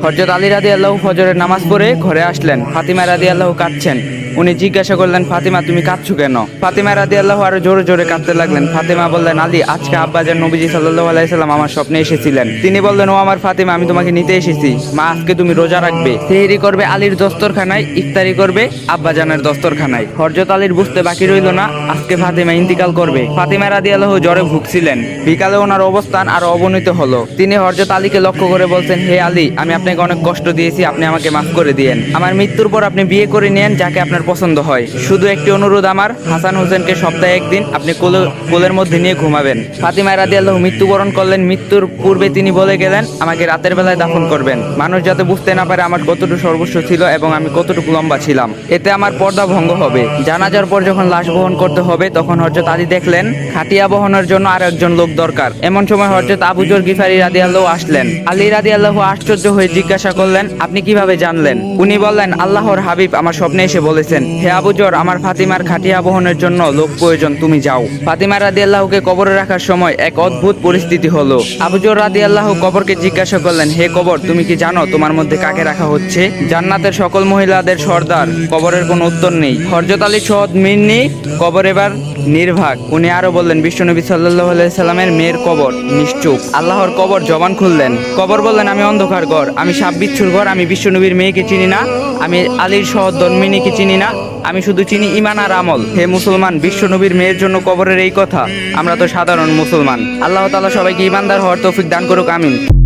হযরত আলী রাদিয়াল্লাহু ফজরের নামাজ পড়ে ঘরে আসলেন। ফাতিমা রাদিয়াল্লাহু কাঁদছেন। উনি জিজ্ঞাসা করলেন, ফাতিমা তুমি কাঁদছো কেন? ফাতিমা রাদিয়াল্লাহু আরো জোরে জোরে কাঁদতে লাগলেন। ফাতিমা বললেন, আলী, আজকে আব্বাজান নবীজি সাল্লাল্লাহু আলাইহি সাল্লাম আমার স্বপ্নে এসেছিলেন। তিনি বললেন, ও আমার ফাতিমা, আমি তোমাকে নিতে এসেছি। মা, আজকে তুমি রোজা রাখবে। সেহরি করবে আলীর দস্তরখানায়, ইফতারি করবে আব্বাজানের দস্তরখানায়। হযরত আলীর বুঝতে বাকি রইল না, আজকে ফাতিমা ইন্তিকাল করবে। ফাতিমা রাদিয়াল্লাহু জ্বরে ভুগছিলেন। বিকালে ওনার অবস্থান আরো অবনতি হলো। তিনি হযরত আলীকে লক্ষ্য করে বলছেন, হে আলী, আমি আপনাকে অনেক কষ্ট দিয়েছি, আপনি আমাকে মাফ করে দিয়েন। আমার মৃত্যুর পর আপনি বিয়ে করে নেন যাকে আপনার পছন্দ হয়। শুধু একটি অনুরোধ আমার, হাসান হোসেনকে সপ্তাহে একদিন আপনি কোলের মধ্যে নিয়ে ঘুমাবেন। ফাতিমা রাদিয়াল্লাহু মৃত্যুবরণ করলেন। মৃত্যুর পূর্বে তিনি বলে গেলেন, আমাকে রাতের বেলায় দাফন করবেন, মানুষ যাতে বুঝতে না পারে আমার কতটুকু সর্বস্ব ছিল এবং আমি কতটুকু লম্বা ছিলাম। এতে আমার পর্দা ভঙ্গ হবে। জানাজার পর যখন লাশ বহন করতে হবে, তখন হযরত আলী দেখলেন খাটিয়া বহনের জন্য আর একজন লোক দরকার। এমন সময় হযরত আবু যর গিফারি রাদিয়াল্লাহু আসলেন। আলী রাদিয়াল্লাহু আশ্চর্য হয়ে জিজ্ঞাসা করলেন, আপনি কিভাবে জানলেন? উনি বললেন, আল্লাহর হাবিব আমার স্বপ্নে এসে বলেছেন, হে আবু যর, আমার ফাতিমার খাটিয়া বহনের জন্য লোক প্রয়োজন, তুমি যাও। ফাতিমা রাদিয়াল্লাহুকে কবরে রাখার সময় এক অদ্ভুত পরিস্থিতি হলো। আবু যর রাদিয়াল্লাহু কবরকে জিজ্ঞাসা করলেন, হে কবর, তুমি কি জানো তোমার মধ্যে কাকে রাখা হচ্ছে? জান্নাতের সকল মহিলাদের সর্দার। কবরের কোনো উত্তর নেই। হযরত আলী সহদ মিন্নি কবর এবার নির্ভাগ। উনি আরো বললেন, বিশ্বনবী সাল্লাল্লাহু আলাইহি সাল্লামের মেয়ের কবর নিশ্চুপ। আল্লাহর কবর জবান খুললেন। কবর বললেন, আমি অন্ধকার ঘর, আমি সাপ বিচ্ছুর ঘর, আমি বিশ্বনবীর মেয়েকে চিনি না, আমি আলীর সহদ ধর্মিনীকে চিনি না, আমি শুধু চিনি ঈমান আর আমল। হে মুসলমান, বিশ্বনবীর মেয়ের জন্য কবরের এই কথা? আমরা তো সাধারণ মুসলমান। আল্লাহ তাআলা সবাইকে ঈমানদার হওয়ার তৌফিক দান করুক, আমিন।